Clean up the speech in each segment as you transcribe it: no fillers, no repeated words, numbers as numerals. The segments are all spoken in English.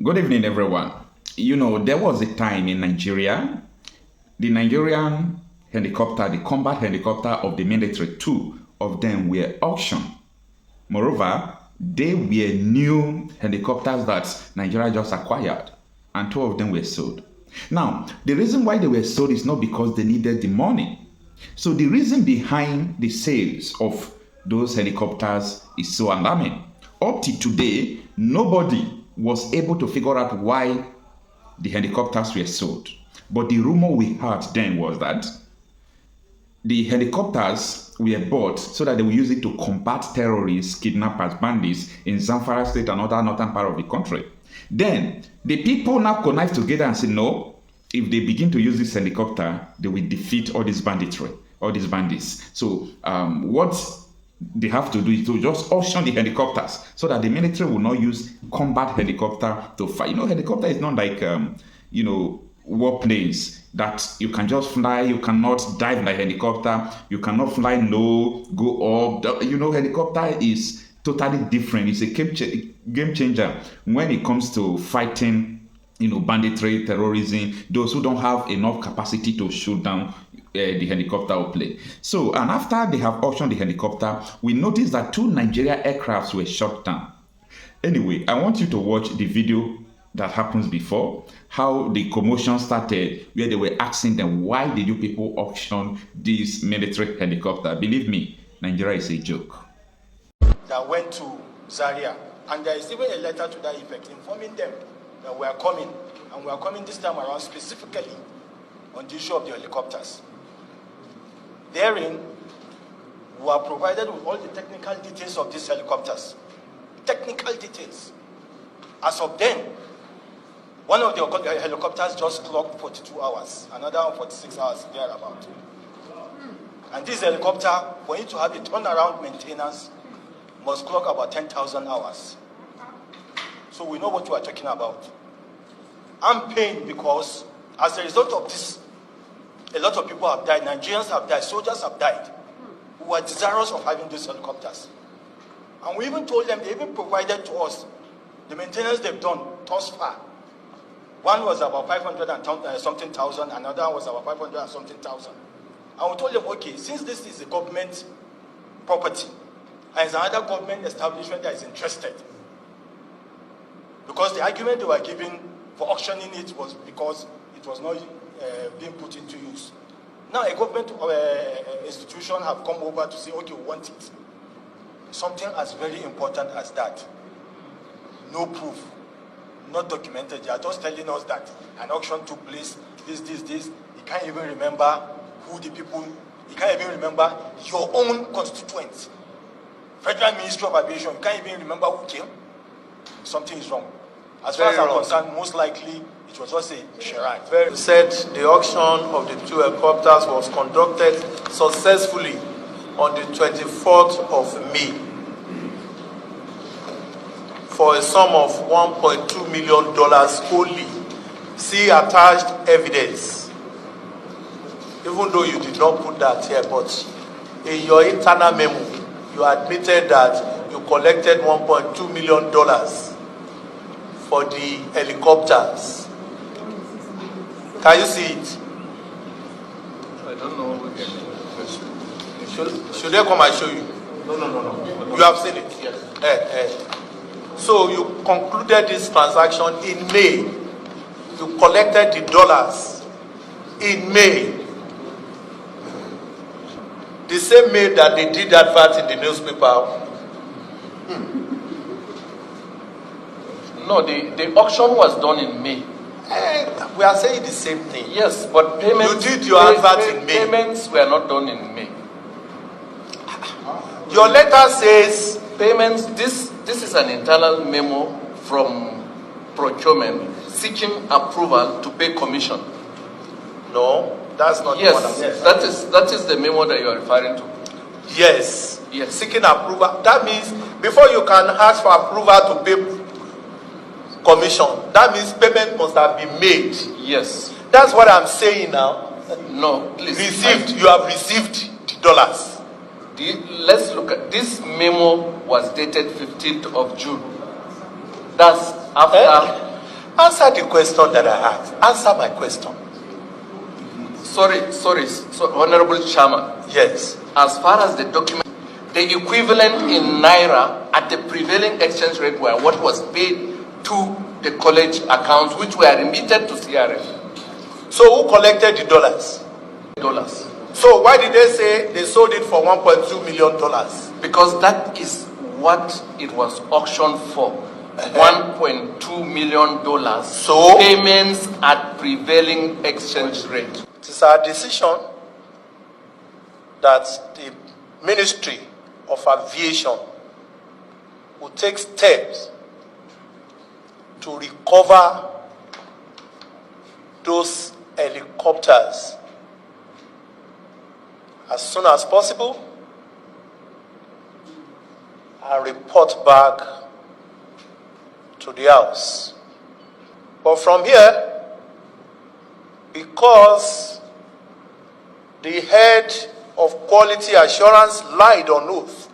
Good evening, everyone. You know, there was a time in Nigeria, the Nigerian helicopter, the combat helicopter of the military, two of them were auctioned. Moreover, they were new helicopters that Nigeria just acquired, and two of them were sold. Now, the reason why they were sold is not because they needed the money. So, the reason behind the sales of those helicopters is so alarming. Up to today, nobody was able to figure out why the helicopters were sold. But the rumor we heard then was that the helicopters were bought so that they will use it to combat terrorists, kidnappers, bandits in Zamfara state and other northern part of the country. Then the people now connive together and say, no, if they begin to use this helicopter, they will defeat all these banditry, all these bandits. So what they have to do is to just auction the helicopters so that the military will not use combat helicopter to fight. You know, helicopter is not like warplanes that you can just fly. You cannot dive like helicopter. You cannot fly low, go up. You know, helicopter is totally different. It's a game changer when it comes to fighting, banditry, terrorism, those who don't have enough capacity to shoot down the helicopter or plane. So, and after they have auctioned the helicopter, we noticed that two Nigeria aircrafts were shot down. Anyway, I want you to watch the video that happens before, how the commotion started, where they were asking them, why did you people auction this military helicopter? Believe me, Nigeria is a joke. That went to Zaria, and there is even a letter to that effect informing them that we are coming, and we are coming this time around specifically on the issue of the helicopters. Therein, we are provided with all the technical details of these helicopters. Technical details. As of then, one of the helicopters just clocked 42 hours, another one 46 hours, thereabout. And this helicopter, for it to have a turnaround maintenance, must clock about 10,000 hours. So we know what we are talking about. I'm pained because as a result of this, a lot of people have died, Nigerians have died, soldiers have died, who were desirous of having these helicopters. And we even told them, they even provided to us the maintenance they've done thus far. One was about 500 and something thousand, another was about 500 and something thousand. And we told them, okay, since this is a government property, and it's another government establishment that is interested, because the argument they were giving for auctioning it was because it was not being put into use. Now a government institution have come over to say, okay, we want it. Something as very important as that. No proof, not documented. They are just telling us that an auction took place, this. You can't even remember who the people, you can't even remember your own constituents. Federal Ministry of Aviation, you can't even remember who came. Something is wrong. As far as I'm concerned, most likely it was just a charade. Said the auction of the two helicopters was conducted successfully on the 24th of May for a sum of $1.2 million only. See attached evidence. Even though you did not put that here, but in your internal memo, you admitted that you collected $1.2 million for the helicopters. Can you see it? I don't know. Should I come and show you? No. You have seen it? Yes. So you concluded this transaction in May. You collected the dollars in May. The same May that they did advert in the newspaper. No, the auction was done in May. We are saying the same thing. Yes, but payments. You did your advert in May. Payments were not done in May. Your letter says Payments. This is an internal memo from procurement seeking approval to pay commission. no. That's not Yes, what I'm saying. that is the memo that you are referring to. Yes. Yes. Seeking approval. That means before you can ask for approval to pay commission, that means payment must have been made. Yes. That's what I'm saying now. No, please. Received. You have received the dollars. Let's look at this memo. Was dated 15th of June. That's after. Answer the question that I asked. Answer my question. Sorry, so, Honorable Chairman. Yes. As far as the document, the equivalent in Naira at the prevailing exchange rate were what was paid to the college accounts, which were remitted to CRF. So who collected the dollars? Dollars. So why did they say they sold it for $1.2 million? Because that is what it was auctioned for. $1.2 million. So payments at prevailing exchange rate. It is our decision that the Ministry of Aviation will take steps to recover those helicopters as soon as possible and report back to the House. But from here, because the head of quality assurance lied on oath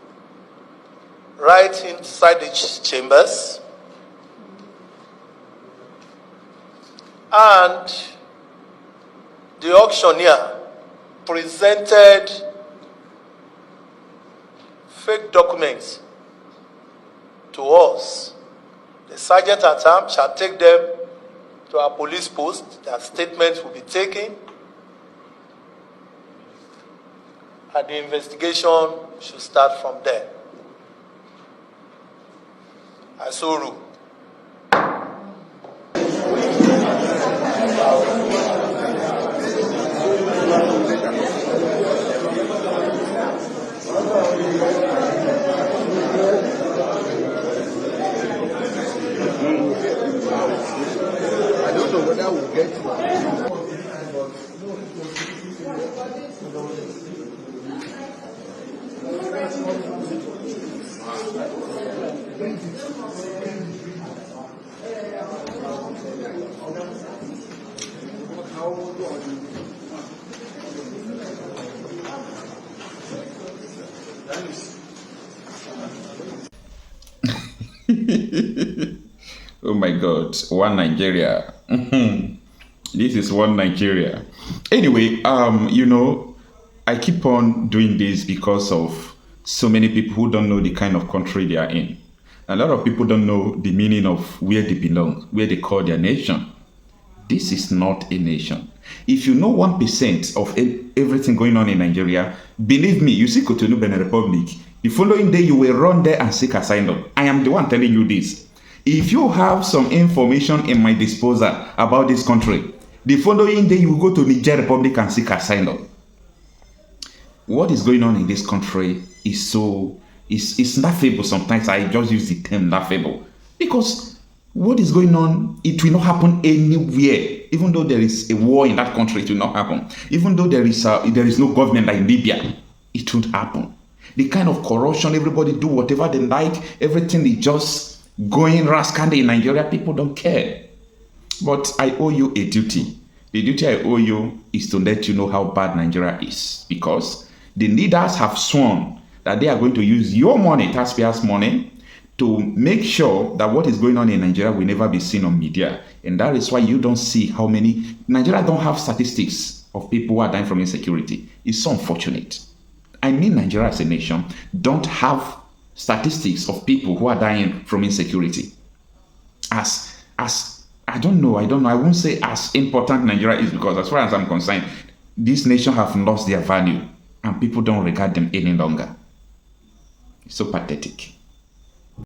right inside the chambers, and the auctioneer presented fake documents to us, the sergeant at arms shall take them to our police post. Their statements will be taken, and the investigation should start from there. I so rule. I don't know whether we'll get to Oh my God, one Nigeria. This is one Nigeria. Anyway, I keep on doing this because of so many people who don't know the kind of country they are in. A lot of people don't know the meaning of where they belong, where they call their nation. This is not a nation. If you know 1% of everything going on in Nigeria, believe me, you see Cotonou Benin Republic, the following day you will run there and seek asylum. I am the one telling you this. If you have some information in my disposal about this country, the following day you will go to Niger Republic and seek asylum. What is going on in this country is it's laughable. Sometimes I just use the term laughable, because what is going on, it will not happen anywhere. Even though there is a war in that country, it will not happen. Even though there is no government like Libya, it won't happen. The kind of corruption, everybody do whatever they like, everything is just going rascally in Nigeria, people don't care. But I owe you a duty. The duty I owe you is to let you know how bad Nigeria is, because the leaders have sworn that they are going to use your money, taxpayers' money, to make sure that what is going on in Nigeria will never be seen on media. And that is why you don't see how many... Nigeria don't have statistics of people who are dying from insecurity. It's so unfortunate. I mean, Nigeria as a nation don't have statistics of people who are dying from insecurity. As I don't know, I won't say as important Nigeria is, because as far as I'm concerned, this nation have lost their value and people don't regard them any longer. It's so pathetic.